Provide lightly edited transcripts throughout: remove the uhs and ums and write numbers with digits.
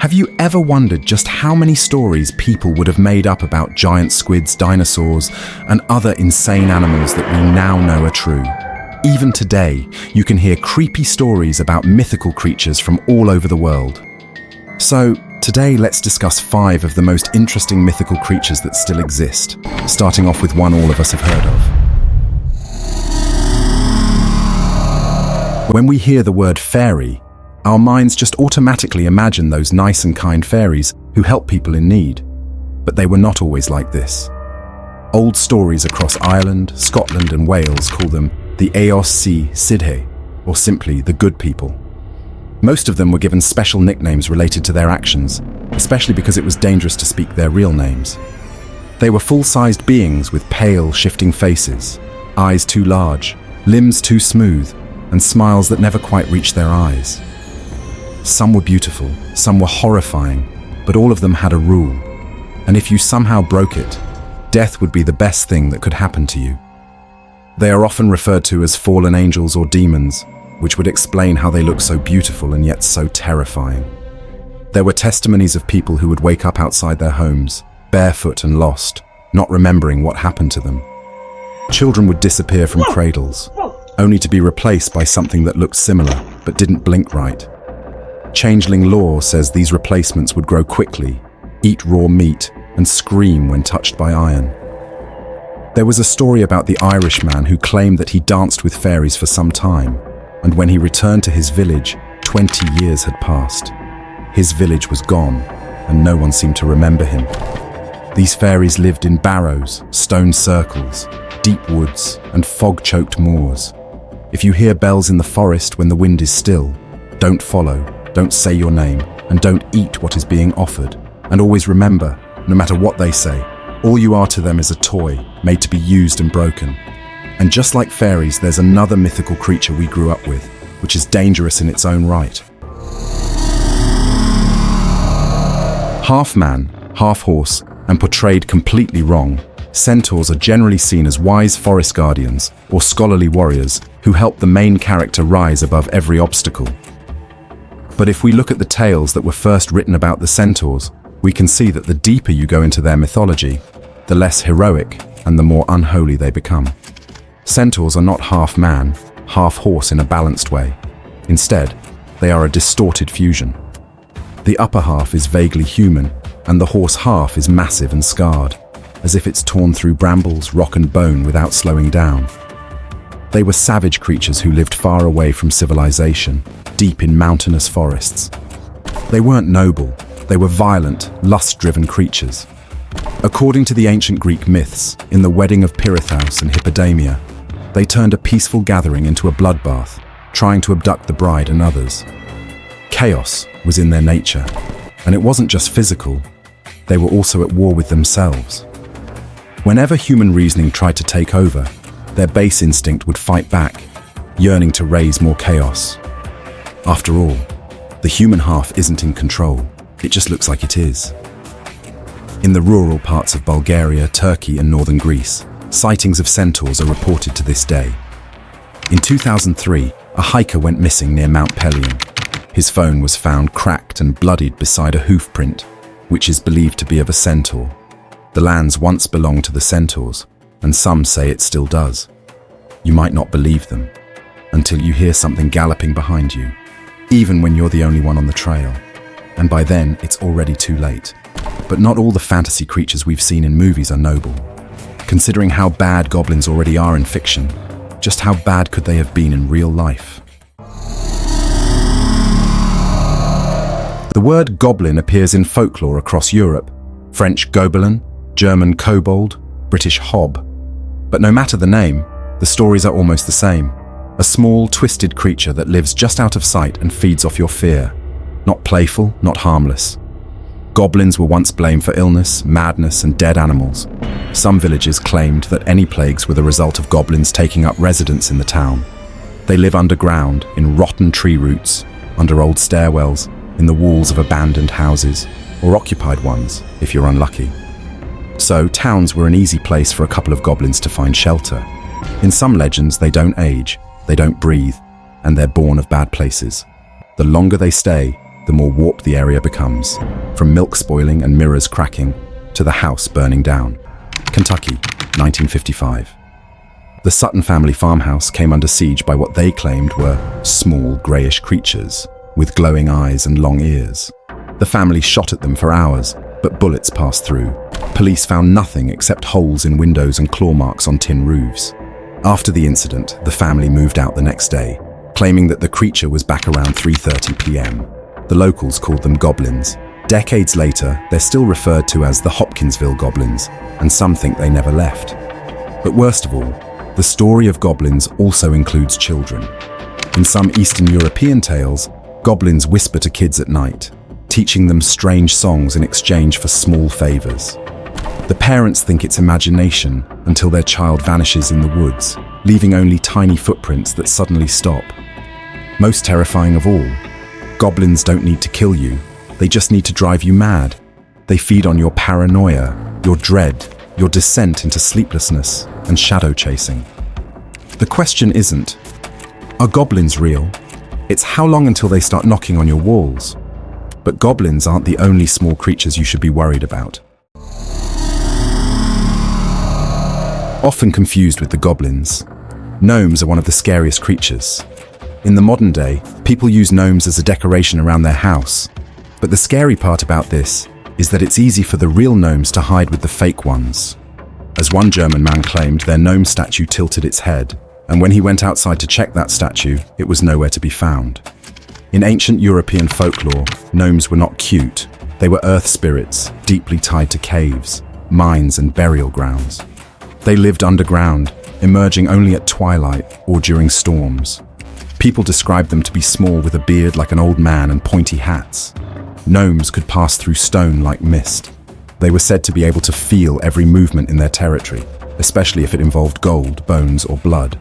Have you ever wondered just how many stories people would have made up about giant squids, dinosaurs, and other insane animals that we now know are true? Even today, you can hear creepy stories about mythical creatures from all over the world. So, today let's discuss 5 of the most interesting mythical creatures that still exist, starting off with one all of us have heard of. When we hear the word fairy, our minds just automatically imagine those nice and kind fairies who help people in need. But they were not always like this. Old stories across Ireland, Scotland and Wales call them the Eos Si Sidhe, or simply the good people. Most of them were given special nicknames related to their actions, especially because it was dangerous to speak their real names. They were full-sized beings with pale, shifting faces, eyes too large, limbs too smooth, and smiles that never quite reached their eyes. Some were beautiful, some were horrifying, but all of them had a rule. And if you somehow broke it, death would be the best thing that could happen to you. They are often referred to as fallen angels or demons, which would explain how they look so beautiful and yet so terrifying. There were testimonies of people who would wake up outside their homes, barefoot and lost, not remembering what happened to them. Children would disappear from cradles, only to be replaced by something that looked similar but didn't blink right. Changeling lore says these replacements would grow quickly, eat raw meat, and scream when touched by iron. There was a story about the Irish man who claimed that he danced with fairies for some time, and when he returned to his village, 20 years had passed. His village was gone, and no one seemed to remember him. These fairies lived in barrows, stone circles, deep woods, and fog-choked moors. If you hear bells in the forest when the wind is still, don't follow. Don't say your name, and don't eat what is being offered. And always remember, no matter what they say, all you are to them is a toy, made to be used and broken. And just like fairies, there's another mythical creature we grew up with, which is dangerous in its own right. Half man, half horse, and portrayed completely wrong, centaurs are generally seen as wise forest guardians, or scholarly warriors, who help the main character rise above every obstacle. But if we look at the tales that were first written about the centaurs, we can see that the deeper you go into their mythology, the less heroic and the more unholy they become. Centaurs are not half man, half horse in a balanced way. Instead, they are a distorted fusion. The upper half is vaguely human, and the horse half is massive and scarred, as if it's torn through brambles, rock and bone without slowing down. They were savage creatures who lived far away from civilization, deep in mountainous forests. They weren't noble, they were violent, lust-driven creatures. According to the ancient Greek myths, in the wedding of Pirithous and Hippodamia, they turned a peaceful gathering into a bloodbath, trying to abduct the bride and others. Chaos was in their nature, and it wasn't just physical, they were also at war with themselves. Whenever human reasoning tried to take over, their base instinct would fight back, yearning to raise more chaos. After all, the human half isn't in control, it just looks like it is. In the rural parts of Bulgaria, Turkey and northern Greece, sightings of centaurs are reported to this day. In 2003, a hiker went missing near Mount Pelion. His phone was found cracked and bloodied beside a hoof print, which is believed to be of a centaur. The lands once belonged to the centaurs, and some say it still does. You might not believe them, until you hear something galloping behind you, even when you're the only one on the trail. And by then, it's already too late. But not all the fantasy creatures we've seen in movies are noble. Considering how bad goblins already are in fiction, just how bad could they have been in real life? The word goblin appears in folklore across Europe. French gobelin, German kobold, British hob. But no matter the name, the stories are almost the same. A small, twisted creature that lives just out of sight and feeds off your fear. Not playful, not harmless. Goblins were once blamed for illness, madness, and dead animals. Some villages claimed that any plagues were the result of goblins taking up residence in the town. They live underground, in rotten tree roots, under old stairwells, in the walls of abandoned houses, or occupied ones, if you're unlucky. So, towns were an easy place for a couple of goblins to find shelter. In some legends, they don't age, they don't breathe, and they're born of bad places. The longer they stay, the more warped the area becomes, from milk spoiling and mirrors cracking to the house burning down. Kentucky, 1955. The Sutton family farmhouse came under siege by what they claimed were small, greyish creatures with glowing eyes and long ears. The family shot at them for hours, but bullets passed through. Police found nothing except holes in windows and claw marks on tin roofs. After the incident, the family moved out the next day, claiming that the creature was back around 3:30 p.m. The locals called them goblins. Decades later, they're still referred to as the Hopkinsville Goblins, and some think they never left. But worst of all, the story of goblins also includes children. In some Eastern European tales, goblins whisper to kids at night, teaching them strange songs in exchange for small favors. The parents think it's imagination until their child vanishes in the woods, leaving only tiny footprints that suddenly stop. Most terrifying of all, goblins don't need to kill you, they just need to drive you mad. They feed on your paranoia, your dread, your descent into sleeplessness and shadow chasing. The question isn't, are goblins real? It's how long until they start knocking on your walls. But goblins aren't the only small creatures you should be worried about. Often confused with the goblins, gnomes are one of the scariest creatures. In the modern day, people use gnomes as a decoration around their house. But the scary part about this is that it's easy for the real gnomes to hide with the fake ones. As one German man claimed, their gnome statue tilted its head, and when he went outside to check that statue, it was nowhere to be found. In ancient European folklore, gnomes were not cute. They were earth spirits, deeply tied to caves, mines, and burial grounds. They lived underground, emerging only at twilight or during storms. People described them to be small with a beard like an old man and pointy hats. Gnomes could pass through stone like mist. They were said to be able to feel every movement in their territory, especially if it involved gold, bones, or blood.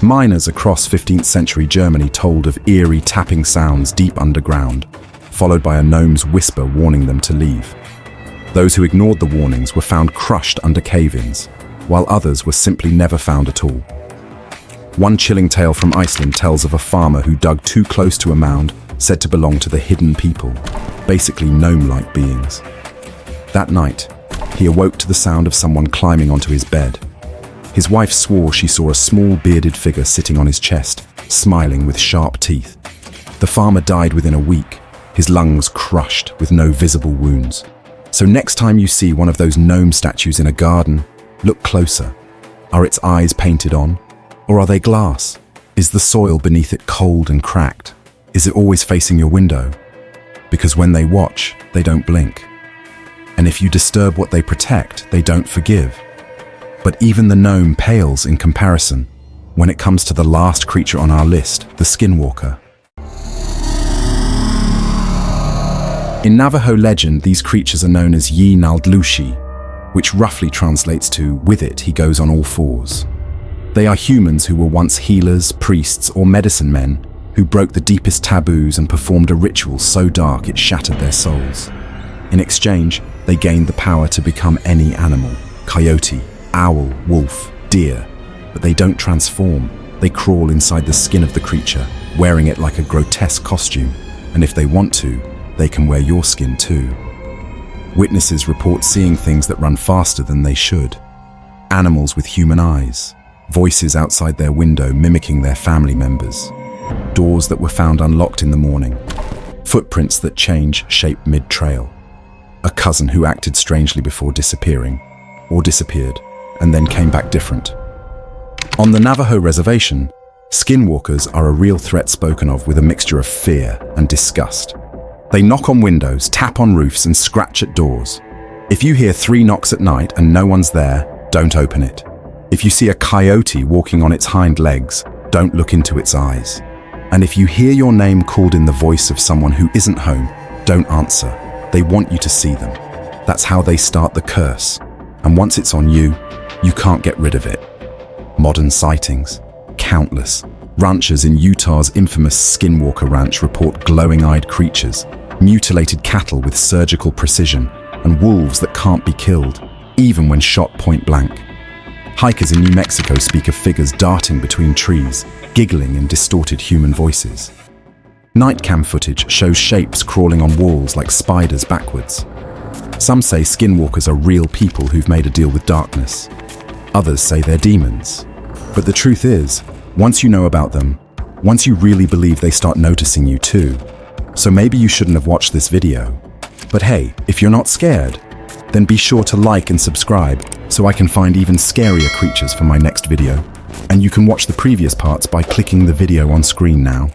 Miners across 15th century Germany told of eerie tapping sounds deep underground, followed by a gnome's whisper warning them to leave. Those who ignored the warnings were found crushed under cave-ins, while others were simply never found at all. One chilling tale from Iceland tells of a farmer who dug too close to a mound said to belong to the hidden people, basically gnome-like beings. That night, he awoke to the sound of someone climbing onto his bed. His wife swore she saw a small bearded figure sitting on his chest, smiling with sharp teeth. The farmer died within a week, his lungs crushed with no visible wounds. So next time you see one of those gnome statues in a garden, look closer. Are its eyes painted on? Or are they glass? Is the soil beneath it cold and cracked? Is it always facing your window? Because when they watch, they don't blink. And if you disturb what they protect, they don't forgive. But even the gnome pales in comparison when it comes to the last creature on our list, the skinwalker. In Navajo legend, these creatures are known as Yi Naldlushi, which roughly translates to, with it, he goes on all fours. They are humans who were once healers, priests, or medicine men who broke the deepest taboos and performed a ritual so dark it shattered their souls. In exchange, they gained the power to become any animal, coyote, owl, wolf, deer. But they don't transform. They crawl inside the skin of the creature, wearing it like a grotesque costume. And if they want to, they can wear your skin too. Witnesses report seeing things that run faster than they should. Animals with human eyes. Voices outside their window mimicking their family members. Doors that were found unlocked in the morning. Footprints that change shape mid-trail. A cousin who acted strangely before disappearing, or disappeared, and then came back different. On the Navajo reservation, skinwalkers are a real threat spoken of with a mixture of fear and disgust. They knock on windows, tap on roofs, and scratch at doors. If you hear 3 knocks at night and no one's there, don't open it. If you see a coyote walking on its hind legs, don't look into its eyes. And if you hear your name called in the voice of someone who isn't home, don't answer. They want you to see them. That's how they start the curse. And once it's on you, you can't get rid of it. Modern sightings, countless. Ranchers in Utah's infamous Skinwalker Ranch report glowing-eyed creatures, mutilated cattle with surgical precision, and wolves that can't be killed, even when shot point blank. Hikers in New Mexico speak of figures darting between trees, giggling in distorted human voices. Night cam footage shows shapes crawling on walls like spiders backwards. Some say skinwalkers are real people who've made a deal with darkness. Others say they're demons. But the truth is, once you know about them, once you really believe, they start noticing you too. So maybe you shouldn't have watched this video. But hey, if you're not scared, then be sure to like and subscribe so I can find even scarier creatures for my next video. And you can watch the previous parts by clicking the video on screen now.